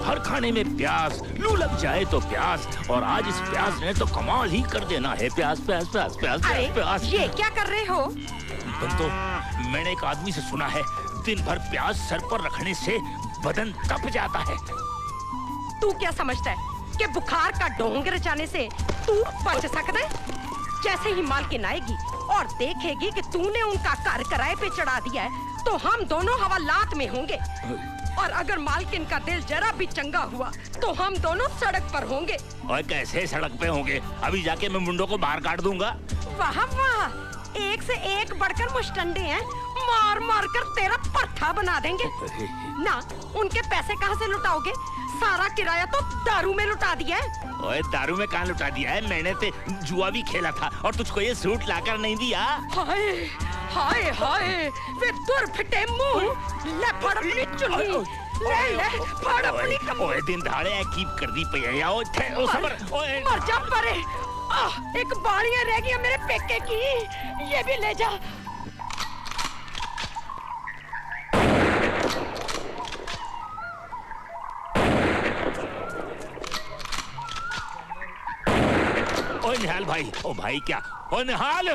हर खाने में प्याज, लू लग जाए तो प्याज, और आज इस प्याज ने तो कमाल ही कर देना है। प्याज प्याज प्याज प्याज अरे, प्याज। ये क्या कर रहे हो? तो मैंने एक आदमी से सुना है दिन भर प्याज सर पर रखने से बदन तप जाता है। तू क्या समझता है कि बुखार का ढोंग रचाने से तू बच सकता है? जैसे ही मालकिन आएगी और देखेगी कि तूने उनका घर किराए पे चढ़ा दिया है, तो हम दोनों हवालात में होंगे। और अगर मालकिन का दिल जरा भी चंगा हुआ तो हम दोनों सड़क पर होंगे। और कैसे सड़क पे होंगे? अभी जाके मैं मुंडों को बाहर काट दूंगा। वाह वाह, एक से एक बढ़कर मुश्तंडे हैं, मार मार कर तेरा पर्था बना देंगे। ना, उनके पैसे कहाँ से लुटाओगे? सारा किराया तो दारू में लुटा दिया है। ओए, दारू में कहाँ लुटा दिया है? मैंने तो जुआ भी खेला था और तुझको ये सूट लाकर नहीं दिया। हाय हाय हाय, वे दुर्फिटे मुंह, ले फड़ अपनी चुन्नी, ले फड़ अपनी कमर। ओए, दिन दहाड़े कीप कर दी पया। ओ सबर, ओए मर जा परे। एक बाड़ियां रह गई मेरे पेके की, ये भी ले जा। ओए निहाल भाई, ओ भाई क्या, ओ निहाल,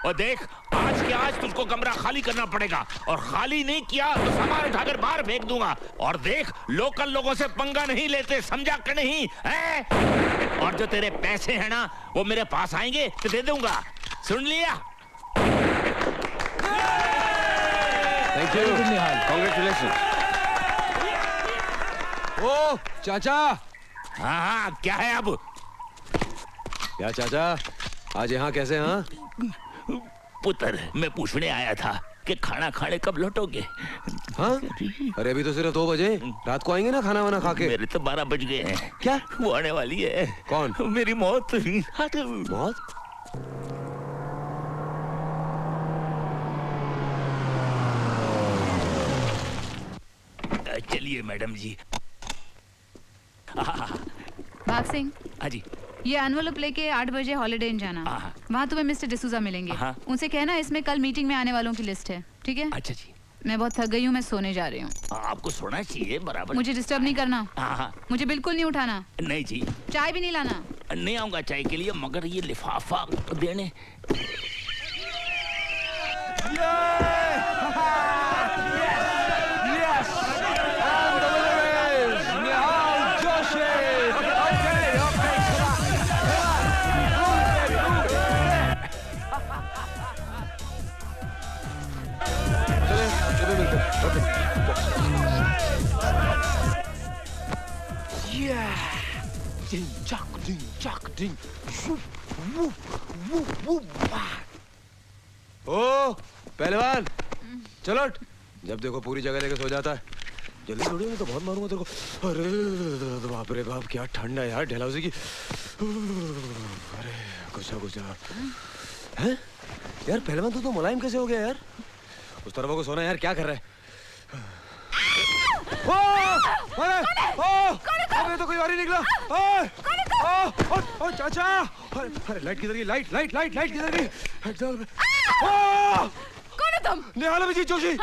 और देख आज के आज तुझको कमरा खाली करना पड़ेगा, और खाली नहीं किया तो सामान उठाकर बाहर फेंक दूंगा। और देख, लोकल लोगों से पंगा नहीं लेते, समझा कि नहीं है? और जो तेरे पैसे हैं ना, वो मेरे पास आएंगे तो दे दूंगा। सुन लिया? Thank you Nihal, congratulation. ओ चाचा। हाँ हाँ, क्या है अब? क्या चाचा, आज यहाँ कैसे? हाँ पुत्र, मैं पूछने आया था कि खाना खाने कब लौटोगे? हाँ? अरे अभी तो सिर्फ 2 बजे, रात को आएंगे ना खाना वाना खा के। मेरे तो 12 बज गए हैं। क्या? वो आने वाली है। कौन? मेरी मौत। मौत? चलिए मैडम जी। भाग सिंह। हाँ जी। ये एनवलप लेके 8 बजे हॉलिडे इन जाना। वहाँ तुम्हें मिस्टर डिसूजा मिलेंगे। उनसे कहना इसमें कल मीटिंग में आने वालों की लिस्ट है, ठीक है? अच्छा जी। मैं बहुत थक गई हूँ, मैं सोने जा रही हूँ। आपको सोना चाहिए बराबर। मुझे डिस्टर्ब नहीं करना। हाँ। मुझे बिल्कुल नहीं उठाना। नहीं जी। चाय भी नहीं लाना। नहीं आऊंगा चाय के लिए, मगर ये लिफाफा देने। ओ पहलवान, चलो। जब देखो पूरी जगह लेके सो जाता है। जल्दी थोड़ी, मैं तो बहुत मारूंगा तेरे को। अरे बाप रे बाप, क्या ठंड है यार डलहौजी की। अरे गुस्सा है यार। पहलवान तू तो मुलायम कैसे हो गया यार? उस तरफ को सोना यार, क्या कर रहा है? अरे तो कोई और ही निकला। ओ चाचा, अरे लाइट किधर गई? लाइट लाइट लाइट लाइट किधर गई? कौन है तुम? निहाल अभिजीत जोशी।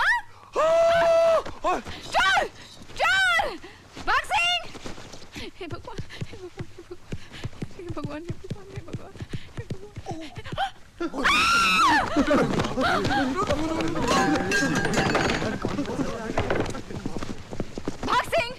चल चल भाग सिंह। हे भगवान, हे भगवान, हे भगवान, हे भगवान, हे भाग सिंह,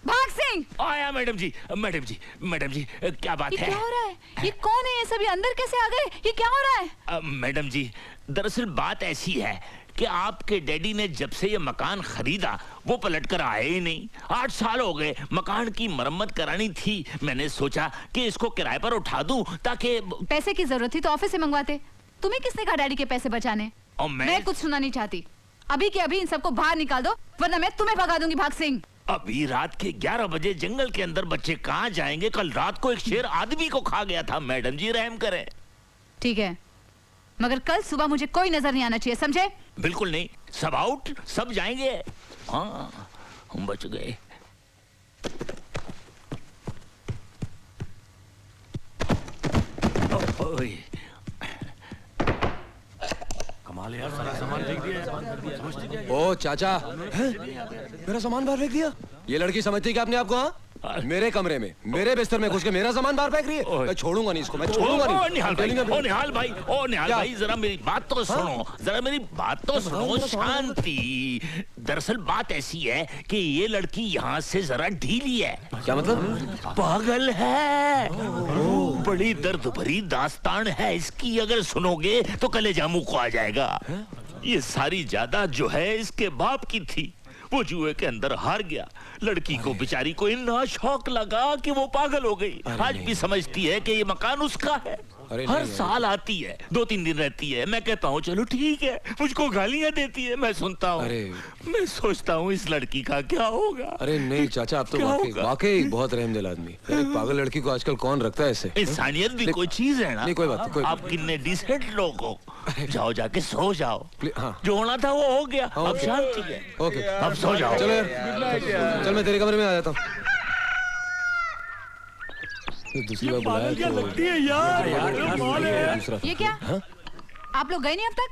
भाग सिंह। आया मैडम जी, मैडम जी, मैडम जी, क्या बात है? क्या हो रहा है? ये कौन है? ये सभी अंदर कैसे आ गए? ये क्या हो रहा है? मैडम जी, दरअसल बात ऐसी है कि आपके डैडी ने जब से ये मकान खरीदा वो पलट कर आए ही नहीं। 8 साल हो गए, मकान की मरम्मत करानी थी। मैंने सोचा कि इसको किराए पर उठा दूं ताकि। पैसे की जरूरत थी तो ऑफिस से मंगवाते। तुम्हें किसने कहा डैडी के पैसे बचाने? और मैं कुछ सुनना नहीं चाहती। अभी के अभी इन सबको बाहर निकाल दो, वरना मैं तुम्हें भगा दूंगी। भाग सिंह। अभी रात के 11 बजे जंगल के अंदर बच्चे कहाँ जाएंगे? कल रात को एक शेर आदमी को खा गया था। मैडम जी रहम करें। ठीक है, मगर कल सुबह मुझे कोई नजर नहीं आना चाहिए, समझे? बिल्कुल नहीं, सब आउट, सब जाएंगे। हाँ, हम बच गए। ओ ओ चाचा, मेरा सामान बाहर फेंक दिया। ये लड़की समझती है कि अपने आप को, हाँ? मेरे कमरे में, मेरे बिस्तर में घुस के मेरा सामान बाहर फेंक रही है। मैं छोड़ूंगा नहीं इसको, मैं छोड़ूंगा नहीं। निहाल भाई, जरा मेरी बात तो सुनो, जरा मेरी बात तो सुनो। शांति। दरअसल बात ऐसी है कि ये लड़की यहाँ से जरा ढीली है। क्या मतलब? पागल है। बड़ी दर्द भरी दास्तान है इसकी, अगर सुनोगे तो कलेजा मुंह को आ जाएगा। ये सारी जायदाद जो है इसके बाप की थी, वो जुए के अंदर हार गया। लड़की को बेचारी को इतना शौक लगा कि वो पागल हो गई। आज भी समझती है कि ये मकान उसका है। हर साल आती है, 2-3 दिन रहती है। मैं कहता हूँ चलो ठीक है, मुझको गालियाँ देती है, मैं सुनता हूँ। मैं सोचता हूँ इस लड़की का क्या होगा। अरे नहीं चाचा, आप तो वाकई बहुत रहमदिल आदमी। पागल लड़की को आजकल कौन रखता है ऐसे? इंसानियत भी कोई चीज है ना। नहीं कोई बात नहीं। आप कितने डिसेंट लोग हो। जाओ जाके सो जाओ। जो होना था वो हो गया, अब शांति है। ओके, अब सो जाओ। चलो यार, चल मैं तेरे कमरे में आ जाता हूँ। दूसरी बार बुलाया तो लगती है यार। ये क्या? आप लोग गए नहीं अब तक?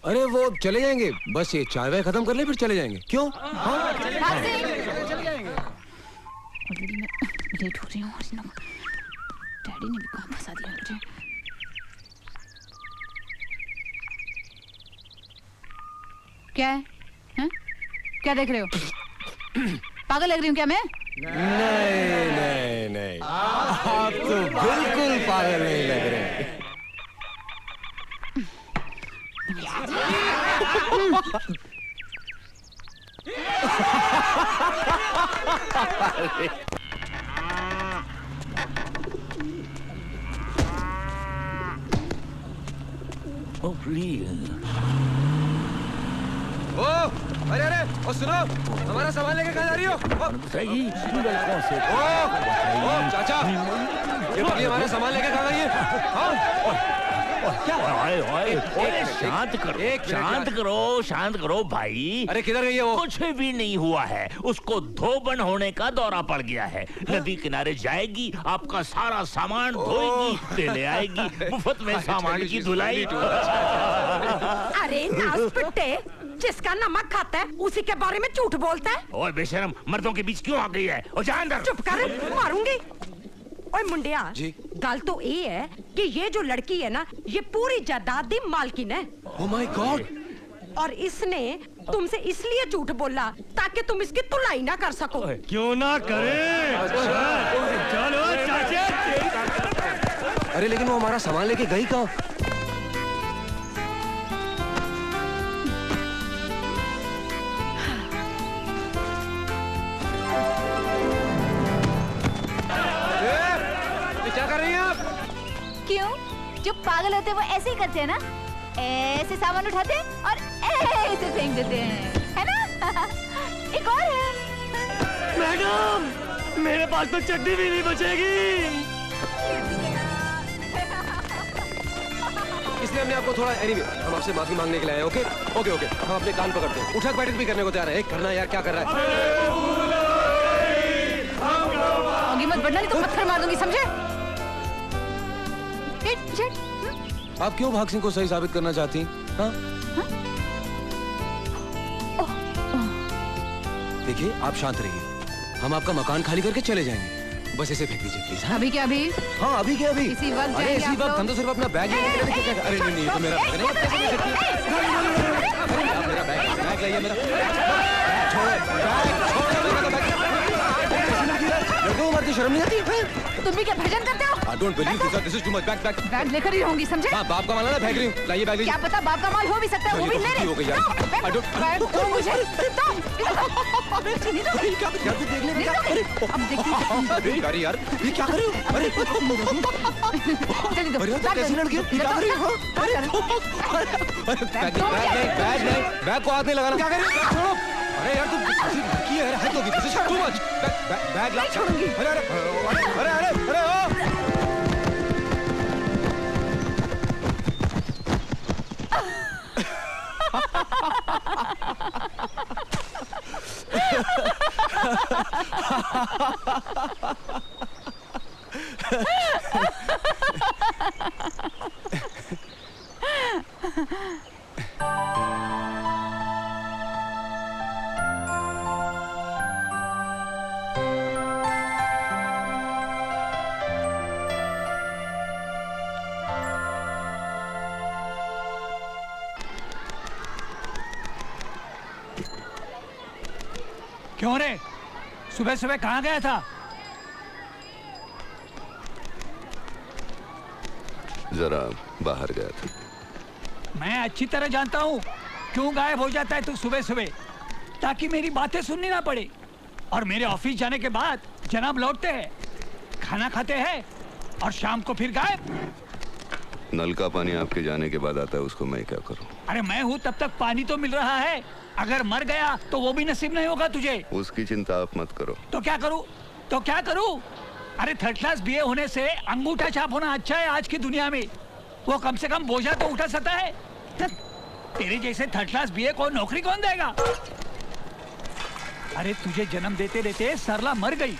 अरे वो चले जाएंगे, बस ये चाय वाय खत्म कर ले फिर चले जाएंगे। क्यों? ऑलरेडी मैं लेट हो रही हूँ। डैडी ने भी काम फंसा दिया मुझे। क्या है? हैं? क्या देख रहे हो? पागल लग रही हूँ क्या मैं? नहीं, आप तो बिल्कुल पागल नहीं लग रहे। अरे ओ सुनो, हमारा सामान लेके कहाँ जा रही हो? सही। चाचा, ये बकरी हमारा सामान लेके कहाँ गई है? शांत करो भाई। अरे किधर गई है वो? कुछ भी नहीं हुआ है, उसको धोबन होने का दौरा पड़ गया है। नदी किनारे जाएगी, आपका सारा सामान धोएगी, ले ले आएगी, मुफ्त में सामान की धुलाई। अरे नासपिट्टे, जिसका नमक खाता है उसी के बारे में झूठ बोलता है। ओए बेशरम, मर्दों के बीच क्यों आ गई है? ओ जा अंदर। चुप कर, मारूंगी। ओए मुंडिया जी? गल तो ये है कि ये जो लड़की है ना, ये पूरी जायदाद दी मालकिन है। Oh my God. और इसने तुमसे इसलिए झूठ बोला ताकि तुम इसकी तुलाई ना कर सको। क्यों ना करें? चलो चाचा। अरे लेकिन वो हमारा सामान लेके गई कहाँ? क्या कर रही हैं आप? क्यों? जो पागल होते हैं वो ऐसे ही करते हैं ना, ऐसे सामान उठाते हैं और ऐसे फेंक देते हैं, है ना? एक और है। मैडम, मेरे पास तो चड्डी भी नहीं बचेगी। इसलिए हमने आपको थोड़ा एनीवे, हम आपसे माफी मांगने के लिए आए। ओके ओके ओके, हम अपने कान पकड़ते हैं, उठक बैठक भी करने को तैयार है। करना यार, क्या कर रहा है? आगे मत बढ़ना, नहीं तो पत्थर मार दूंगी, समझे? आप क्यों भाग सिंह को सही साबित करना चाहती हैं? हाँ? देखिए, आप शांत रहिए, हम आपका मकान खाली करके चले जाएंगे। बस ऐसे फेंक दीजिए प्लीज। अभी क्या अभी? हाँ अभी क्या अभी? इसी वक्त अरे इसी वक्त, हम तो सिर्फ अपना बैग लेने के लिए। अरे नहीं, ये तो मेरा बैग है। मेरा बैग लाइए, मेरा लड़कों शर्म नहीं आती? तुम भी क्या भजन करते हो? I don't believe this, this is too much. Bag लेकर ही रहूंगी, समझे? हाँ, बाप का माल है ना, फेंक रही हूँ। लाइए बैग लीजिए। क्या पता बाप का माल हो भी सकता है, वो भी ले ले। हो गई यार। बैग दो मुझे, क्या तू देख ले? अब देखती अरे यार, ये क्या कर रही हो? अरे अरे तो कैसी लड़की हो? क्या कर रही हो? बैग को हाथ नहीं लगाना। क्या कर रही हो? छोड़ो। अरे यार, तुम लड़की है, हाथ होगी। This is too much. Bag ला। छोड़ूंगी। अरे अरे अरे अरे अरे क्यों रे? सुबह सुबह कहाँ गया था? जरा बाहर गया था। मैं अच्छी तरह जानता हूँ क्यों गायब हो जाता है तू सुबह सुबह, ताकि मेरी बातें सुननी ना पड़े। और मेरे ऑफिस जाने के बाद जनाब लौटते हैं, खाना खाते हैं और शाम को फिर गायब। नल का पानी आपके जाने के बाद आता है, उसको मैं क्या करूं? अरे मैं हूँ तब तक पानी तो मिल रहा है, अगर मर गया तो वो भी नसीब नहीं होगा तुझे। उसकी चिंता आप मत करो। तो क्या करूँ? तो क्या करूँ? अरे थर्ड क्लास बीए होने से अंगूठा छाप होना अच्छा है आज की दुनिया में। वो कम से कम बोझा तो उठा सकता है। तेरे जैसे थर्ड क्लास बीए को नौकरी कौन देगा? अरे तुझे जन्म देते देते सरला मर गई,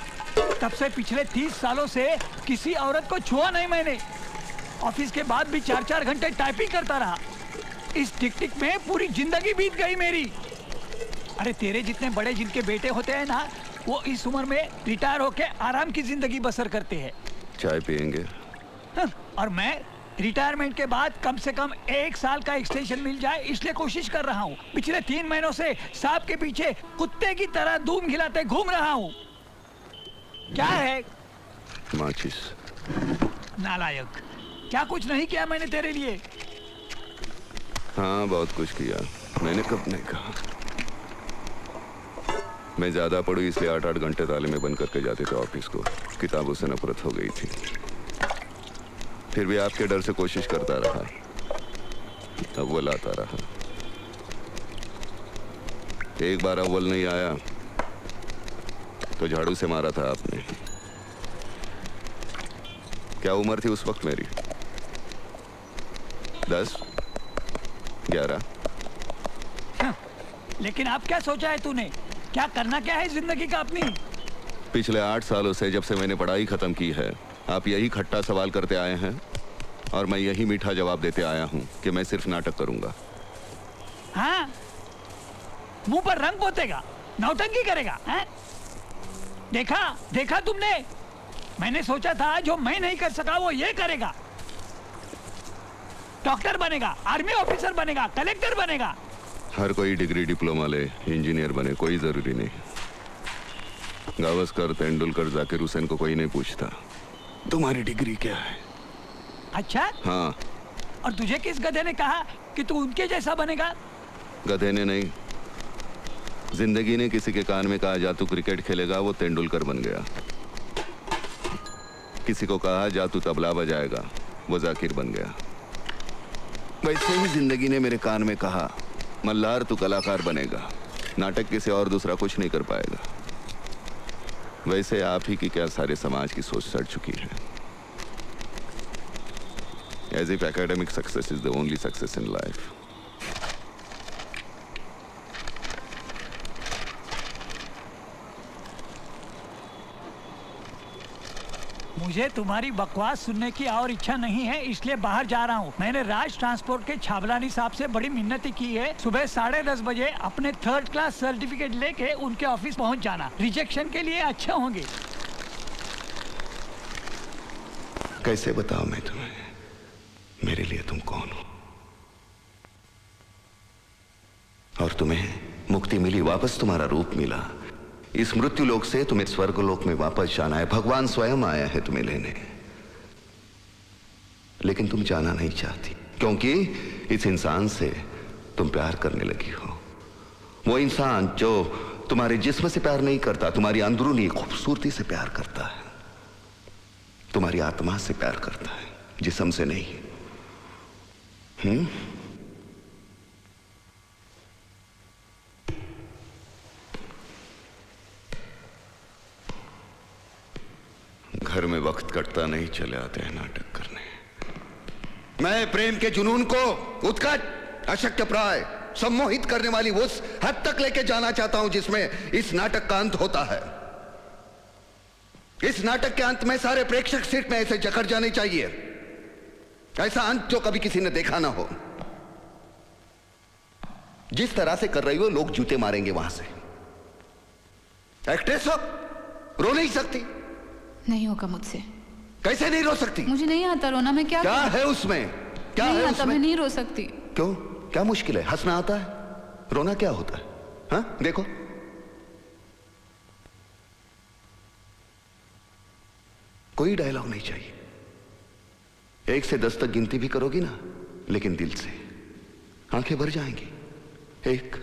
तब से पिछले 30 सालों से किसी औरत को छुआ नहीं मैंने। ऑफिस के बाद भी 4-4 घंटे टाइपिंग करता रहा। इस टिक टिक में पूरी जिंदगी बीत गई मेरी। अरे तेरे जितने बड़े जिनके बेटे होते हैं ना, वो इस उम्र में रिटायर होके आराम की जिंदगी बसर करते हैं। चाय पियेंगे? और मैं रिटायरमेंट के बाद कम से कम 1 साल का एक्सटेंशन मिल जाए इसलिए कोशिश कर रहा हूँ। पिछले 3 महीनों से सांप के पीछे कुत्ते की तरह धूम खिलाते घूम रहा हूँ। क्या है? माचिस। नालायक, क्या कुछ नहीं किया मैंने तेरे लिए? हाँ बहुत कुछ किया। मैंने कब नहीं कहा? मैं ज्यादा पढ़ू इसलिए 8-8 घंटे ताले में बंद करके जाते थे ऑफिस को। किताबों से नफरत हो गई थी। फिर भी आपके डर से कोशिश करता रहा, अव्वल आता रहा। एक बार अव्वल नहीं आया तो झाड़ू से मारा था आपने। क्या उम्र थी उस वक्त मेरी? 10, 11। लेकिन अब क्या सोचा है तूने? क्या करना क्या है जिंदगी का अपनी? पिछले 8 सालों से जब से मैंने पढ़ाई खत्म की है, आप यही खट्टा सवाल करते आए हैं और मैं यही मीठा जवाब देते आया हूं कि मैं सिर्फ नाटक करूंगा। हाँ, मुंह पर रंग पोतेगा, नौटंकी करेगा, हैं? देखा तुमने? मैंने सोचा था जो मैं नहीं कर सका वो ये करेगा। डॉक्टर बनेगा, आर्मी ऑफिसर बनेगा, कलेक्टर बनेगा। हर कोई डिग्री डिप्लोमा ले, इंजीनियर बने, कोई जरूरी नहीं। गावस्कर, तेंदुलकर, जाकिर हुसैन को कोई नहीं पूछता तुम्हारी डिग्री क्या है। अच्छा? हाँ। और तुझे किस गधे ने कहा कि तू उनके जैसा बनेगा? गधे ने नहीं, जिंदगी ने किसी के कान में कहा जा तू क्रिकेट खेलेगा, वो तेंदुलकर बन गया। किसी को कहा जा तू तबला बजाएगा, वो जाकिर बन गया। वैसे ही जिंदगी ने मेरे कान में कहा मल्हार तू कलाकार बनेगा, नाटक के से और दूसरा कुछ नहीं कर पाएगा। वैसे आप ही की क्या सारे समाज की सोच सड़ चुकी है। As if academic success is the only success in life. मुझे तुम्हारी बकवास सुनने की और इच्छा नहीं है, इसलिए बाहर जा रहा हूँ। मैंने राज ट्रांसपोर्ट के छाबलानी साहब से बड़ी मिन्नती की है। सुबह 10:30 बजे अपने 3rd क्लास सर्टिफिकेट लेके उनके ऑफिस पहुँच जाना। रिजेक्शन के लिए अच्छे होंगे। कैसे बताऊं मैं तुम्हें मेरे लिए तुम कौन हो? और तुम्हें मुक्ति मिली, वापस तुम्हारा रूप मिला। इस मृत्यु लोक से तुम्हें स्वर्गलोक में वापस जाना है। भगवान स्वयं आया है तुम्हें लेने, लेकिन तुम जाना नहीं चाहती क्योंकि इस इंसान से तुम प्यार करने लगी हो। वो इंसान जो तुम्हारे जिस्म से प्यार नहीं करता, तुम्हारी अंदरूनी खूबसूरती से प्यार करता है, तुम्हारी आत्मा से प्यार करता है, जिस्म से नहीं। घर में वक्त कटता नहीं, चले आते हैं नाटक करने। मैं प्रेम के जुनून को उत्कट, अशक्य प्राय, सम्मोहित करने वाली उस हद तक लेके जाना चाहता हूं जिसमें इस नाटक का अंत होता है। इस नाटक के अंत में सारे प्रेक्षक सीट में ऐसे जकड़ जाने चाहिए, ऐसा अंत जो कभी किसी ने देखा ना हो। जिस तरह से कर रही हो, लोग जूते मारेंगे वहां से। एक्ट्रेस हो, रो नहीं सकती? नहीं होगा मुझसे। कैसे नहीं रो सकती? मुझे नहीं आता रोना। मैं क्या है उसमें? क्या नहीं है आता, उसमें? मैं नहीं रो सकती। क्यों? क्या मुश्किल है? हंसना आता है, रोना क्या होता है? हाँ देखो, कोई डायलॉग नहीं चाहिए। 1 से 10 तक गिनती भी करोगी ना, लेकिन दिल से, आंखें भर जाएंगी। 1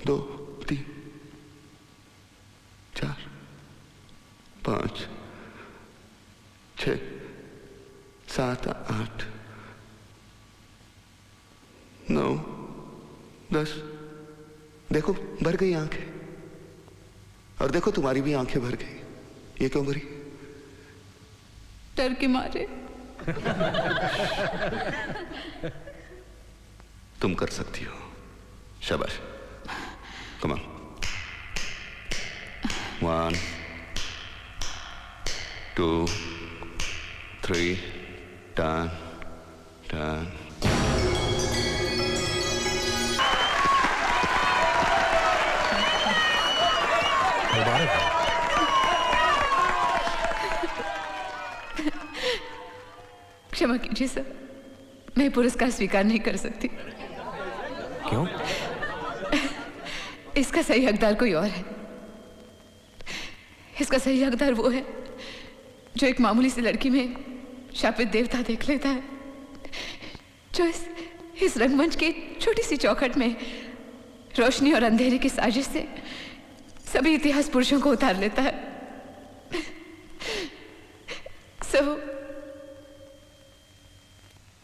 2 3 4 5 6 7 8 9 10। देखो भर गई आंखें, और देखो तुम्हारी भी आंखें भर गई। ये क्यों भरी? डर के मारे। तुम कर सकती हो, शाबाश। Come on. 1 2 3 टर्न। क्षमा कीजिए सर, मैं पुरस्कार स्वीकार नहीं कर सकती। क्यों? इसका सही हकदार कोई और है। इसका सही हकदार वो है जो एक मामूली सी लड़की में शापित देवता देख लेता है, जो इस रंगमंच की छोटी सी चौखट में रोशनी और अंधेरे की साजिश से सभी इतिहास पुरुषों को उतार लेता है।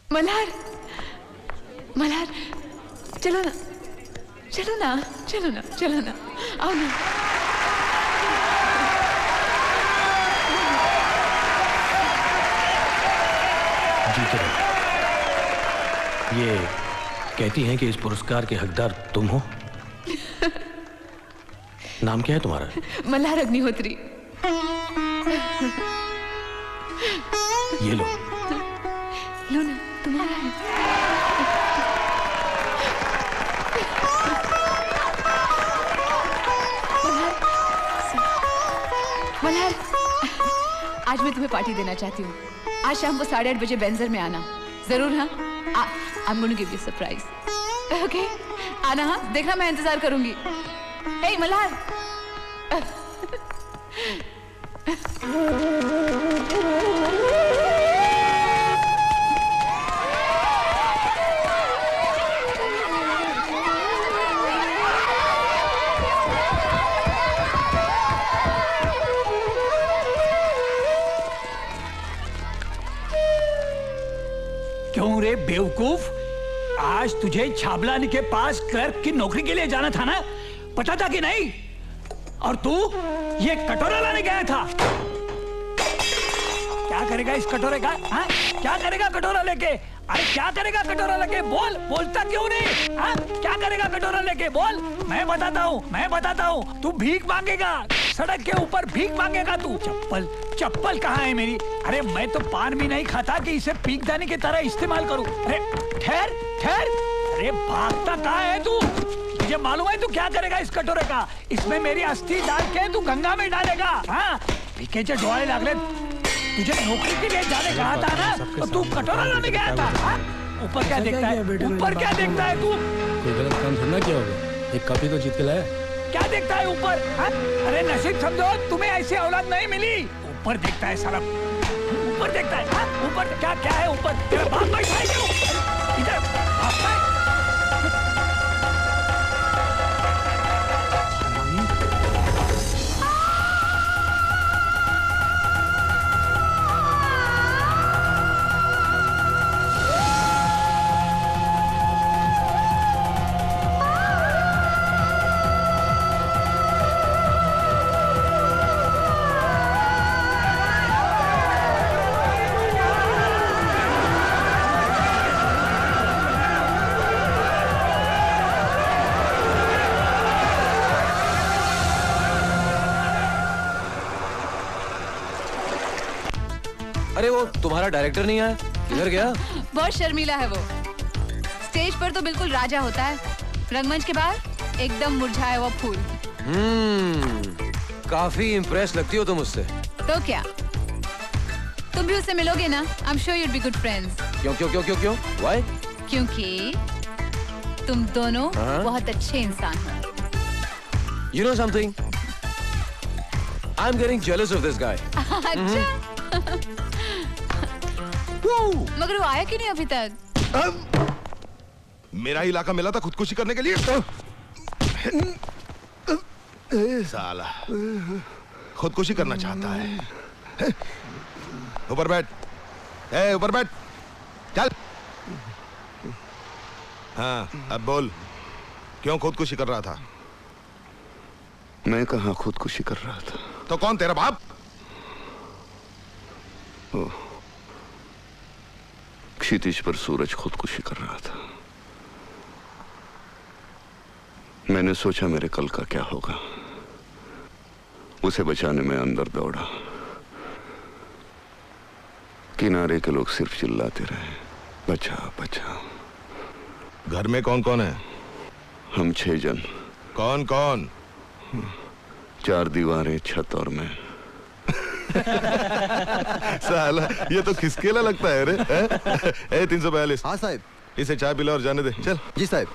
मल्हार, मल्हार, चलो ना, चलो ना, चलो ना, चलो ना, आओ ना। जी चलो। ये कहती हैं कि इस पुरस्कार के हकदार तुम हो। नाम क्या है तुम्हारा? मल्हार अग्निहोत्री। ये लो। लो ना, तुम्हारा है। मल्हार, आज मैं तुम्हें पार्टी देना चाहती हूँ। आज शाम को 8:30 बजे बेंजर में आना जरूर। हाँ, I'm going to give you a surprise. Okay? आना। हाँ, देखना, मैं इंतजार करूंगी। हे मल्हार। क्यों रे बेवकूफ, आज तुझे छाबलानी के पास क्लर्क की नौकरी के लिए जाना था ना, पता था कि नहीं? और तू ये कटोरा लाने गया था। क्या करेगा इस कटोरे का? हाँ? क्या करेगा कटोरा लेके? अरे क्या करेगा कटोरा लेके? बोल, बोलता क्यों नहीं? हाँ? क्या करेगा कटोरा लेके? बोल। मैं बताता हूँ, तू भीख मांगेगा, सड़क के ऊपर भीख मांगेगा तू। चप्पल कहाँ है मेरी? अरे मैं तो पान भी नहीं खाता कि इसे पीकदानी की तरह इस्तेमाल करूं। अरे ठहर, अरे भागता कहाँ है तू? मुझे मालूम है तू क्या करेगा इस कटोरे का। इसमें मेरी अस्थि डाल के तू गंगा में डालेगा। हाँ, पीकेचे डोळे लागले। तुझे नौकरी के लिए जाने कहा था ना, तो तू कटोरा लाने गया था। हाँ? ऊपर क्या देखता है? ऊपर क्या देखता है तू? कोई गलत काम थोड़ा किया होगा, एक कॉपी तो जीत के लाया। क्या देखता है ऊपर? हाँ? अरे नसीब समझो, तुम्हें ऐसी औलाद नहीं मिली। ऊपर देखता है साला, ऊपर देखता है। हाँ? ऊपर क्या है ऊपर? तेरा बाप बैठा है क्यों? इधर भागता है। अरे वो तुम्हारा डायरेक्टर नहीं आया, किधर गया? बहुत शर्मीला है वो। स्टेज पर तो बिल्कुल राजा होता है, रंगमंच के बाहर एकदम मुरझाया हुआ फूल। काफी इम्प्रेस लगती हो तुम उससे। तो क्या तुम भी उससे मिलोगे ना? I'm sure you'd be good friends. क्यों? Why? क्योंकि तुम दोनों बहुत अच्छे इंसान हो। You know something? I'm getting jealous of this guy. अच्छा मगर वो आया क्यों नहीं अभी तक? मेरा ही इलाका मिला था खुदकुशी करने के लिए। साला खुदकुशी करना चाहता है। ऊपर बैठ, ऊपर बैठ, चल। हाँ अब बोल, क्यों खुदकुशी कर रहा था? मैं कहाँ खुदकुशी कर रहा था? तो कौन, तेरा बाप? क्षितिज पर सूरज खुदकुशी कर रहा था। मैंने सोचा मेरे कल का क्या होगा, उसे बचाने में अंदर दौड़ा। किनारे के लोग सिर्फ चिल्लाते रहे, बचाओ बचाओ। घर में कौन कौन है? हम 6 जन। कौन कौन? 4 दीवारें, छत और मैं। साला ये तो खिसकेला लगता है रे। 342। हाँ साहब। इसे चाय पिला और जाने दे, चल। जी साहब।